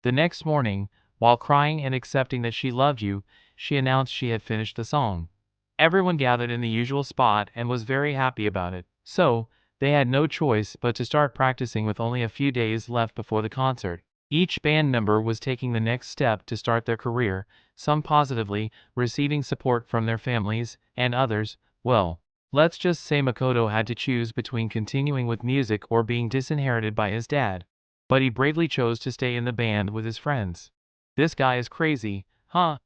The next morning, while crying and accepting that she loved you, she announced she had finished the song. Everyone gathered in the usual spot and was very happy about it. So, they had no choice but to start practicing with only a few days left before the concert. Each band member was taking the next step to start their career, some positively, receiving support from their families, and others, well, let's just say Makoto had to choose between continuing with music or being disinherited by his dad. But he bravely chose to stay in the band with his friends. This guy is crazy, huh?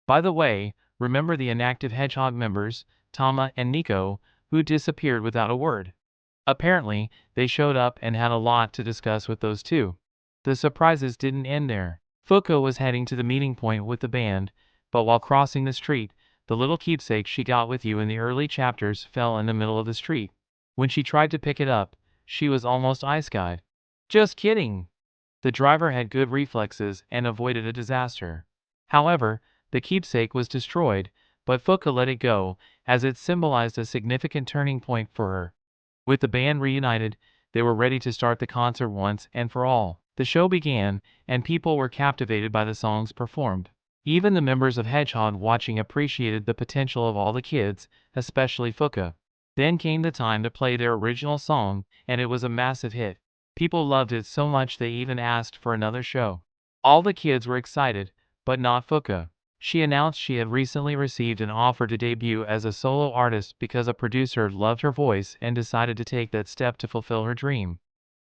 By the way, remember the inactive Hedgehog members, Tama and Nico, who disappeared without a word? Apparently, they showed up and had a lot to discuss with those two. The surprises didn't end there. Fuka was heading to the meeting point with the band, but while crossing the street, the little keepsake she got with you in the early chapters fell in the middle of the street. When she tried to pick it up, she was almost ice-guyed. Just kidding! The driver had good reflexes and avoided a disaster. However, the keepsake was destroyed, but Fuka let it go, as it symbolized a significant turning point for her. With the band reunited, they were ready to start the concert once and for all. The show began, and people were captivated by the songs performed. Even the members of Hedgehog watching appreciated the potential of all the kids, especially Fuka. Then came the time to play their original song, and it was a massive hit. People loved it so much they even asked for another show. All the kids were excited, but not Fuka. She announced she had recently received an offer to debut as a solo artist because a producer loved her voice and decided to take that step to fulfill her dream.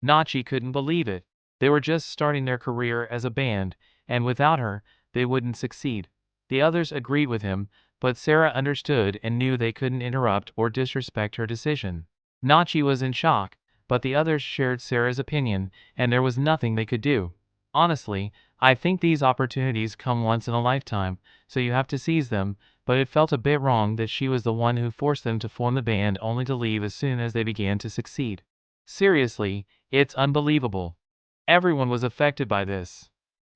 Nachi couldn't believe it. They were just starting their career as a band, and without her, they wouldn't succeed. The others agreed with him, but Sarah understood and knew they couldn't interrupt or disrespect her decision. Nachi was in shock, but the others shared Sarah's opinion, and there was nothing they could do. Honestly, I think these opportunities come once in a lifetime, so you have to seize them, but it felt a bit wrong that she was the one who forced them to form the band only to leave as soon as they began to succeed. Seriously, it's unbelievable. Everyone was affected by this.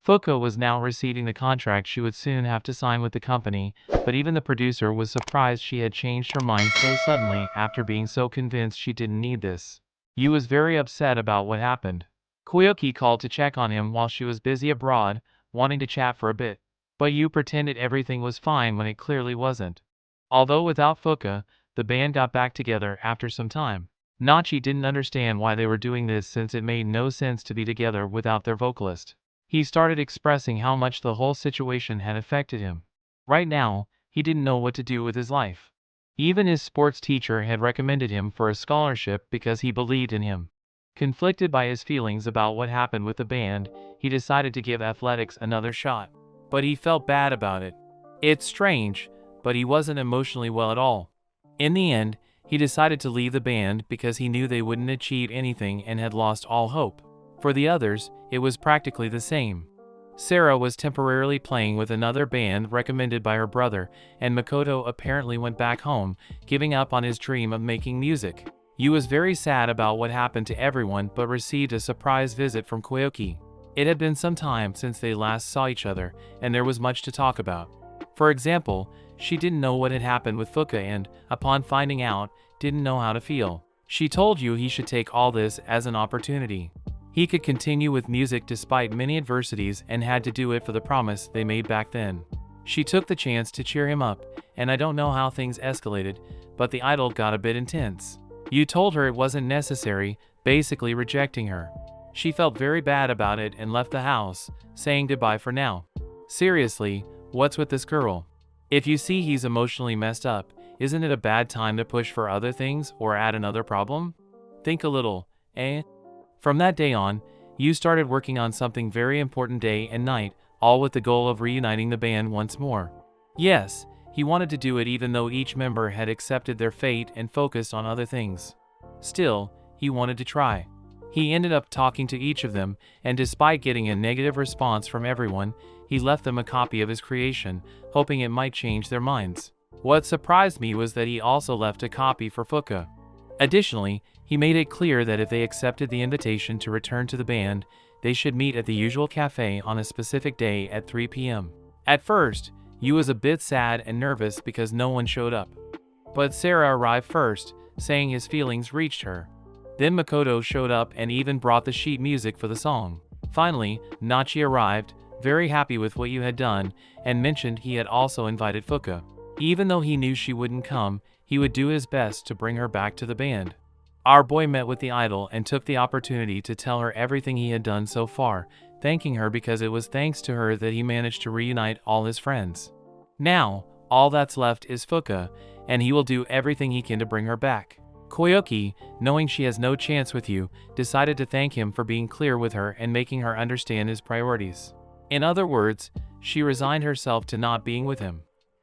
Fuka was now receiving the contract she would soon have to sign with the company, but even the producer was surprised she had changed her mind so suddenly after being so convinced she didn't need this. Yu was very upset about what happened. Koyuki called to check on him while she was busy abroad, wanting to chat for a bit. But Yu pretended everything was fine when it clearly wasn't. Although without Fuka, the band got back together after some time. Nachi didn't understand why they were doing this since it made no sense to be together without their vocalist. He started expressing how much the whole situation had affected him. Right now, he didn't know what to do with his life. Even his sports teacher had recommended him for a scholarship because he believed in him. Conflicted by his feelings about what happened with the band, he decided to give athletics another shot. But he felt bad about it. It's strange, but he wasn't emotionally well at all. In the end, he decided to leave the band because he knew they wouldn't achieve anything and had lost all hope. For the others, it was practically the same. Sarah was temporarily playing with another band recommended by her brother, and Makoto apparently went back home, giving up on his dream of making music. Yu was very sad about what happened to everyone but received a surprise visit from Koyuki. It had been some time since they last saw each other, and there was much to talk about. For example, she didn't know what had happened with Fuka and, upon finding out, didn't know how to feel. She told Yu he should take all this as an opportunity. He could continue with music despite many adversities and had to do it for the promise they made back then. She took the chance to cheer him up, and I don't know how things escalated, but the idol got a bit intense. Yu told her it wasn't necessary, basically rejecting her. She felt very bad about it and left the house, saying goodbye for now. Seriously, what's with this girl? If you see he's emotionally messed up, isn't it a bad time to push for other things or add another problem? Think a little, eh? From that day on, Yu started working on something very important day and night, all with the goal of reuniting the band once more. Yes, he wanted to do it even though each member had accepted their fate and focused on other things. Still, he wanted to try. He ended up talking to each of them, and despite getting a negative response from everyone, he left them a copy of his creation, hoping it might change their minds. What surprised me was that he also left a copy for Fuka. Additionally, he made it clear that if they accepted the invitation to return to the band, they should meet at the usual cafe on a specific day at 3 p.m. At first, Yu was a bit sad and nervous because no one showed up. But Sarah arrived first, saying his feelings reached her. Then Makoto showed up and even brought the sheet music for the song. Finally, Nachi arrived, very happy with what Yu had done, and mentioned he had also invited Fuka. Even though he knew she wouldn't come, he would do his best to bring her back to the band. Our boy met with the idol and took the opportunity to tell her everything he had done so far, thanking her because it was thanks to her that he managed to reunite all his friends. Now, all that's left is Fuka, and he will do everything he can to bring her back. Koyuki, knowing she has no chance with you, decided to thank him for being clear with her and making her understand his priorities. In other words, she resigned herself to not being with him.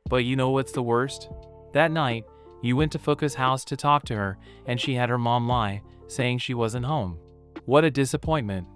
But you know what's the worst? That night, you went to Fuka's house to talk to her, and she had her mom lie, saying she wasn't home. What a disappointment.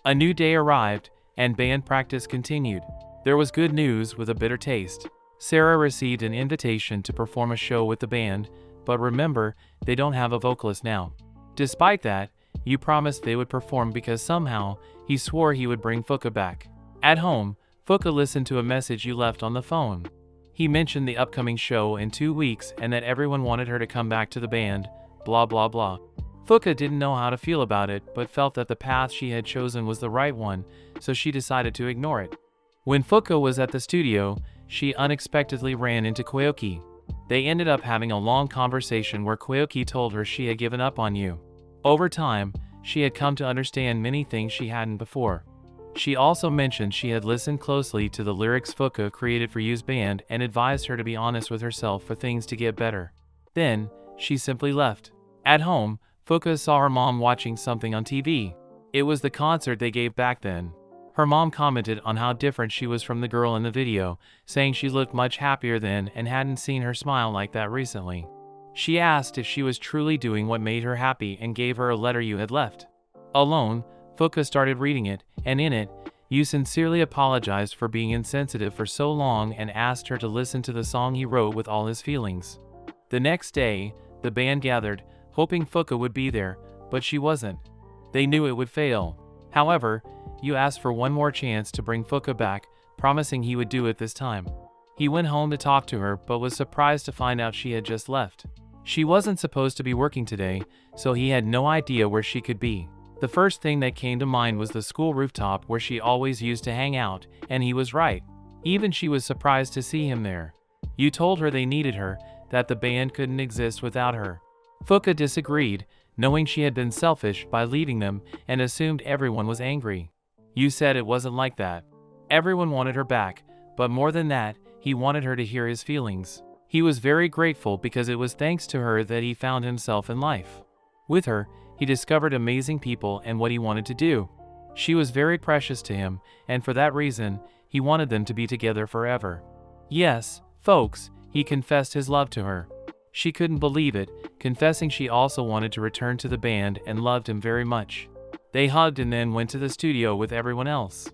A new day arrived, and band practice continued. There was good news with a bitter taste. Sarah received an invitation to perform a show with the band, but remember, they don't have a vocalist now. Despite that, you promised they would perform because somehow, he swore he would bring Fuka back. At home, Fuka listened to a message you left on the phone. He mentioned the upcoming show in 2 weeks and that everyone wanted her to come back to the band, blah blah blah. Fuka didn't know how to feel about it, but felt that the path she had chosen was the right one, so she decided to ignore it. When Fuka was at the studio, she unexpectedly ran into Koyuki. They ended up having a long conversation where Koyuki told her she had given up on you. Over time, she had come to understand many things she hadn't before. She also mentioned she had listened closely to the lyrics Fuka created for Yu's band and advised her to be honest with herself for things to get better. Then, she simply left. At home, Fuka saw her mom watching something on TV. It was the concert they gave back then. Her mom commented on how different she was from the girl in the video, saying she looked much happier then and hadn't seen her smile like that recently. She asked if she was truly doing what made her happy and gave her a letter you had left. Alone, Fuka started reading it, and in it, you sincerely apologized for being insensitive for so long and asked her to listen to the song he wrote with all his feelings. The next day, the band gathered, hoping Fuka would be there, but she wasn't. They knew it would fail. However, you asked for one more chance to bring Fuka back, promising he would do it this time. He went home to talk to her, but was surprised to find out she had just left. She wasn't supposed to be working today, so he had no idea where she could be. The first thing that came to mind was the school rooftop where she always used to hang out, and he was right. Even she was surprised to see him there. You told her they needed her, that the band couldn't exist without her. Fuka disagreed, knowing she had been selfish by leaving them and assumed everyone was angry. You said it wasn't like that. Everyone wanted her back, but more than that, he wanted her to hear his feelings. He was very grateful because it was thanks to her that he found himself in life. With her, he discovered amazing people and what he wanted to do. She was very precious to him, and for that reason, he wanted them to be together forever. Yes, folks, he confessed his love to her. She couldn't believe it, confessing she also wanted to return to the band and loved him very much. They hugged and then went to the studio with everyone else.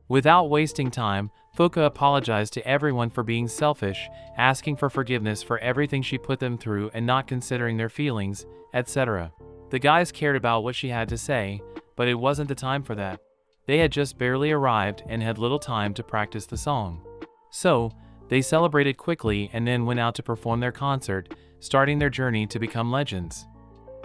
Without wasting time, Fuka apologized to everyone for being selfish, asking for forgiveness for everything she put them through and not considering their feelings, etc. The guys cared about what she had to say, but it wasn't the time for that. They had just barely arrived and had little time to practice the song. So, they celebrated quickly and then went out to perform their concert, starting their journey to become legends.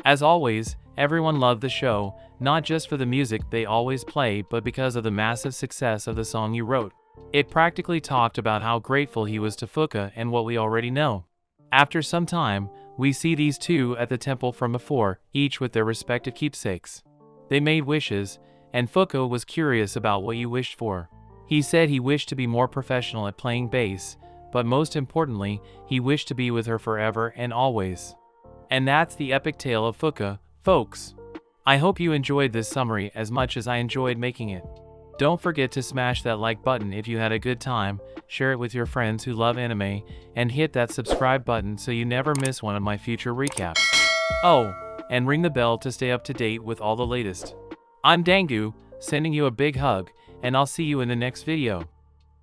As always, everyone loved the show, not just for the music they always play but because of the massive success of the song you wrote. It practically talked about how grateful he was to Fuka and what we already know. After some time, we see these two at the temple from before, each with their respective keepsakes. They made wishes, and Fuka was curious about what you wished for. He said he wished to be more professional at playing bass, but most importantly, he wished to be with her forever and always. And that's the epic tale of Fuka, folks. I hope you enjoyed this summary as much as I enjoyed making it. Don't forget to smash that like button if you had a good time, share it with your friends who love anime, and hit that subscribe button so you never miss one of my future recaps. Oh, and ring the bell to stay up to date with all the latest. I'm Dangu, sending you a big hug, and I'll see you in the next video.